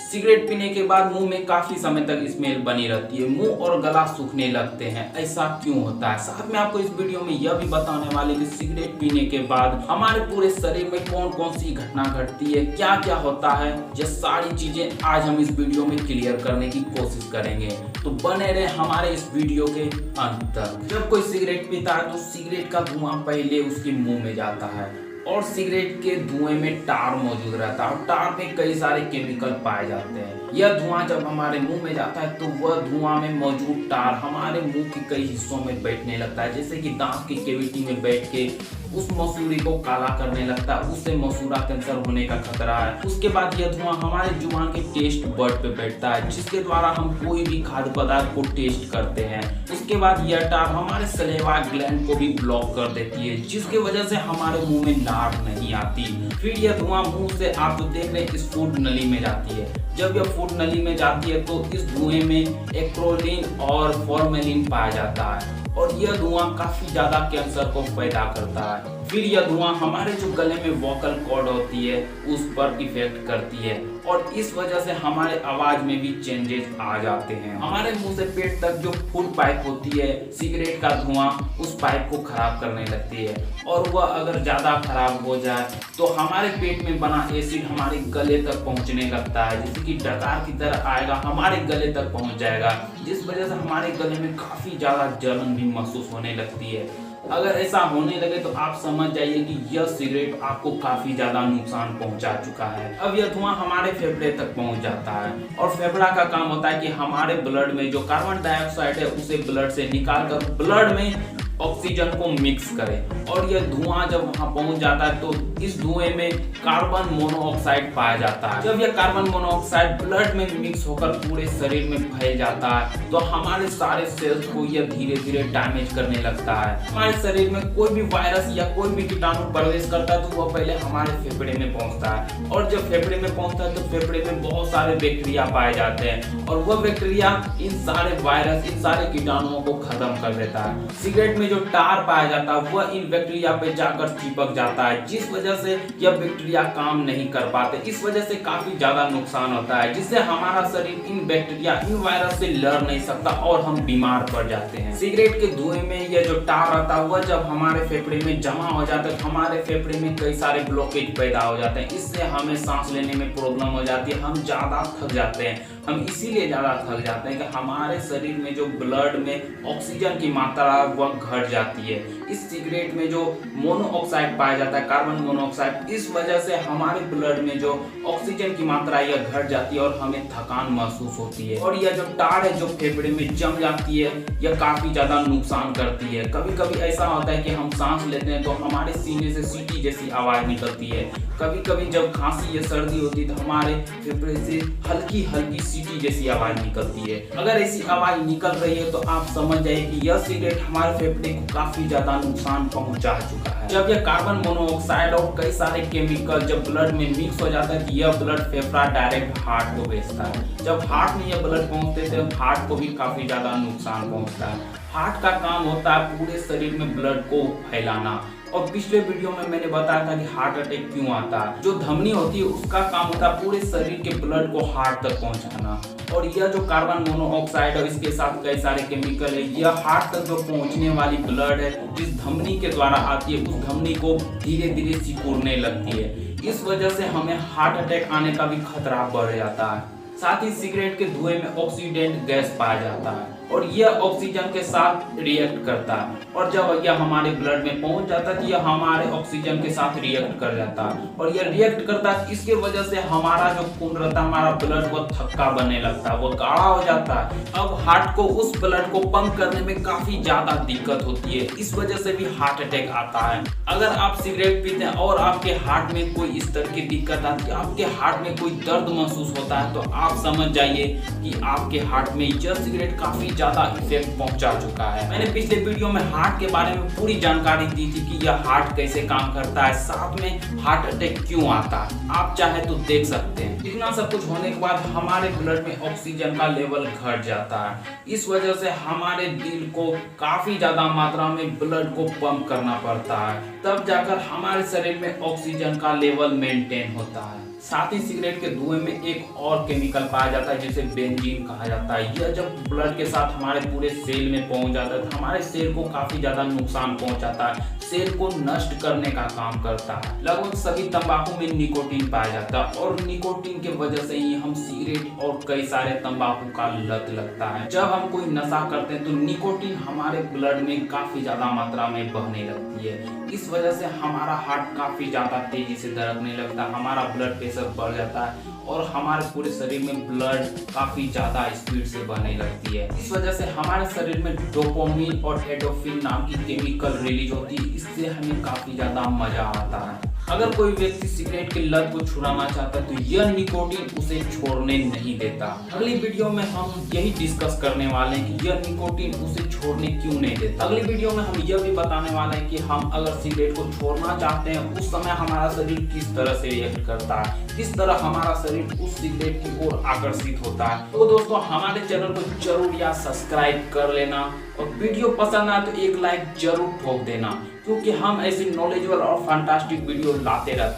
Cigarette पीने के बाद मुंह में काफी समय तक स्मेल बनी रहती है, मुंह और गला सूखने लगते हैं। ऐसा क्यों होता है? साथ में आपको इस वीडियो में यह भी बताने वाले कि सिगरेट पीने के बाद हमारे पूरे शरीर में कौन कौन सी घटना घटती है, क्या क्या होता है, ये सारी चीजें आज हम इस वीडियो में क्लियर करने की कोशिश करेंगे। तो बने रहे हमारे इस वीडियो के अंत तक। जब कोई सिगरेट पीता है तो सिगरेट का धुआं पहले उसके मुंह में जाता है और सिगरेट के धुएं में टार मौजूद रहता है और टार में कई सारे केमिकल पाए जाते हैं। यह धुआं जब हमारे मुंह में जाता है तो वह धुआं में मौजूद टार हमारे मुंह के कई हिस्सों में बैठने लगता है, जैसे कि दांत की कैविटी में बैठ के उस मसूड़ी को काला करने लगता है, उससे मसूड़ा कैंसर होने का खतरा है। उसके बाद यह धुआं हमारे जुबान के टेस्ट बड पे बैठता है, जिसके द्वारा हम कोई भी खाद्य पदार्थ को टेस्ट करते हैं। उसके बाद यह टार हमारे सलेवा ग्लैंड को भी ब्लॉक कर देती है, जिसकी वजह से हमारे मुंह में लार नहीं आती। फिर यह धुआं मुंह से आप जो देख रहे हैं इस फूड नली में जाती है। जब यह फूड नली में जाती है तो इस धुएं में एक्रोलीन और फॉर्मेलिन पाया जाता है और यह धुआं काफी ज्यादा कैंसर को पैदा करता है। फिर यह धुआं हमारे जो गले में वोकल कॉर्ड होती है उस पर इफेक्ट करती है और इस वजह से हमारे आवाज में भी चेंजेस आ जाते हैं। हमारे मुंह से पेट तक जो फूड पाइप होती है, सिगरेट का धुआं उस पाइप को खराब करने लगती है और वह अगर ज्यादा खराब हो जाए तो हमारे पेट में बना एसिड हमारे गले तक पहुंचने लगता है, जैसे कि डकार की तरह आएगा, हमारे गले तक पहुंच जाएगा, जिस वजह से हमारे गले में काफी ज्यादा जलन भी महसूस होने लगती है। अगर ऐसा होने लगे तो आप समझ जाइए कि यह सिगरेट आपको काफी ज्यादा नुकसान पहुंचा चुका है। अब यह धुआं हमारे फेफड़े तक पहुंच जाता है और फेफड़ा का काम होता है कि हमारे ब्लड में जो कार्बन डाइऑक्साइड है उसे ब्लड से निकालकर ब्लड में ऑक्सीजन को मिक्स करें और यह धुआं जब वहां पहुंच जाता है तो इस धुएं में कार्बन मोनोऑक्साइड पाया जाता है। जब यह कार्बन मोनोऑक्साइड ब्लड में मिक्स होकर पूरे शरीर में फैल जाता है तो हमारे सारे सेल्स को यह धीरे धीरे डैमेज करने लगता है। हमारे शरीर में कोई भी वायरस या कोई भी कीटाणु प्रवेश करता है तो वह पहले हमारे फेफड़े में पहुंचता है और जब फेफड़े में पहुंचता है तो फेफड़े में बहुत सारे बैक्टीरिया पाए जाते हैं और वह बैक्टीरिया इन सारे वायरस, इन सारे कीटाणुओं को खत्म कर देता है। सिगरेट में जो टार पाया जाता है वह इन बैक्टीरिया पे जाकर चिपक जाता है, जिस वजह से यह बैक्टीरिया काम नहीं कर पाते। इस वजह से काफी ज्यादा नुकसान होता है, जिससे हमारा शरीर इन बैक्टीरिया, इन वायरस से लड़ नहीं सकता और हम बीमार पड़ जाते हैं। सिगरेट के धुएं में यह जो टार रहता है वह जब हमारे फेफड़े में जमा हो जाता है तो हमारे फेफड़े में कई सारे ब्लॉकेज पैदा हो जाते हैं। इससे हमें सांस लेने में प्रॉब्लम हो जाती है, हम ज्यादा थक जाते हैं। हम इसीलिए ज्यादा थक जाते हैं कि हमारे शरीर में जो ब्लड में ऑक्सीजन की मात्रा वह घट जाती है। इस सिगरेट में जो मोनोऑक्साइड पाया जाता है, कार्बन मोनोऑक्साइड, इस वजह से हमारे ब्लड में जो ऑक्सीजन की मात्रा यह घट जाती है और हमें थकान महसूस होती है और यह जो टार है जो फेफड़े में जम जाती है यह काफी ज्यादा नुकसान करती है। कभी कभी ऐसा होता है कि हम सांस लेते हैं तो हमारे सीने से सीटी जैसी आवाज निकलती है। कभी कभी जब खांसी या सर्दी होती है तो हमारे फेफड़े से हल्की हल्की सीटी जैसी आवाज निकलती है। अगर ऐसी आवाज निकल रही है तो आप समझ जाइए कि यह सिगरेट हमारे फेफड़े को काफी ज्यादा नुकसान पहुंचा चुका है। जब यह कार्बन मोनोऑक्साइड और कई सारे केमिकल जब ब्लड में मिक्स हो जाता है तो यह ब्लड फेफड़ा डायरेक्ट हार्ट को भेजता है। जब हार्ट में यह ब्लड पहुंचते थे हार्ट को भी काफी ज्यादा नुकसान पहुंचता है। हार्ट का काम होता है पूरे शरीर में ब्लड को फैलाना और पिछले वीडियो में मैंने बताया था कि हार्ट अटैक क्यों आता है। जो धमनी होती है उसका काम होता है पूरे शरीर के ब्लड को हार्ट तक पहुंचाना और यह जो कार्बन मोनोऑक्साइड है इसके साथ कई सारे केमिकल है, यह हार्ट तक जो पहुंचने वाली ब्लड है जिस धमनी के द्वारा आती है उस धमनी को धीरे धीरे सिकुड़ने लगती है। इस वजह से हमें हार्ट अटैक आने का भी खतरा बढ़ जाता है। साथ ही सिगरेट के धुएं में ऑक्सीडेंट गैस पाया जाता है और यह ऑक्सीजन के साथ रिएक्ट करता है और जब यह हमारे ब्लड में पहुंच जाता है तो यह हमारे ऑक्सीजन के साथ रिएक्ट कर जाता है और यह रिएक्ट करता है। इसके वजह से हमारा जो खून रहता है, हमारा ब्लड वो थक्का बनने लगता है, वो गाढ़ा हो जाता है। अब हार्ट को उस ब्लड को पंप करने में काफी ज्यादा दिक्कत होती है, इस वजह से भी हार्ट अटैक आता है। अगर आप सिगरेट पीते हैं और आपके हार्ट में कोई इस तरह की दिक्कत आती है, आपके हार्ट में कोई दर्द महसूस होता है तो आप समझ जाइए कि आपके हार्ट में यह सिगरेट काफी ज्यादा इफेक्ट पहुंचा चुका है। मैंने पिछले वीडियो में हार्ट के बारे में पूरी जानकारी दी थी कि यह हार्ट कैसे काम करता है, साथ में हार्ट अटैक क्यों आता है। आप चाहे तो देख सकते हैं। इतना सब कुछ होने के बाद हमारे ब्लड में ऑक्सीजन का लेवल घट जाता है। इस वजह से हमारे दिल को काफी ज्यादा मात्रा में ब्लड को पंप करना पड़ता है, तब जाकर हमारे शरीर में ऑक्सीजन का लेवल मेंटेन होता है। साथ ही सिगरेट के धुएं में एक और केमिकल पाया जाता है जिसे बेंजीन कहा जाता है। यह जब ब्लड के साथ हमारे पूरे सेल में पहुंच जाता है तो हमारे सेल को काफी ज्यादा नुकसान पहुंचाता है, सेल को नष्ट करने का काम करता है। लगभग सभी तंबाकू में निकोटीन पाया जाता है और निकोटीन के वजह से ही हम सिगरेट और कई सारे तंबाकू का लत लगता है। जब हम कोई नशा करते हैं तो निकोटीन हमारे ब्लड में काफी ज्यादा मात्रा में बहने लगती है। इस वजह से हमारा हार्ट काफी ज्यादा तेजी से धड़कने लगता है, हमारा ब्लड प्रेशर बढ़ जाता है और हमारे पूरे शरीर में ब्लड काफी ज्यादा स्पीड से बहने लगती है। इस वजह से हमारे शरीर में डोपामिन और एंडोर्फिन नाम की केमिकल रिलीज होती है, इससे हमें काफी ज्यादा मजा आता है। अगर कोई व्यक्ति सिगरेट की लत को छुड़ाना चाहता है तो यह निकोटीन उसे छोड़ने नहीं देता। अगली वीडियो में हम यही डिस्कस करने वाले हैं कि यह निकोटीन उसे छोड़ने क्यों नहीं देता। अगली वीडियो में हम यह भी बताने वाले हैं कि हम अगर सिगरेट को छोड़ना चाहते हैं उस समय हमारा शरीर किस तरह से रिएक्ट करता है, किस तरह हमारा शरीर उस सिगरेट की ओर आकर्षित होता है। तो दोस्तों हमारे चैनल को जरूर या सब्सक्राइब कर लेना और वीडियो पसंद आए तो एक लाइक जरूर ठोक देना, क्योंकि हम ऐसी नॉलेजेबल और फैंटास्टिक वीडियो लाते रहते हैं।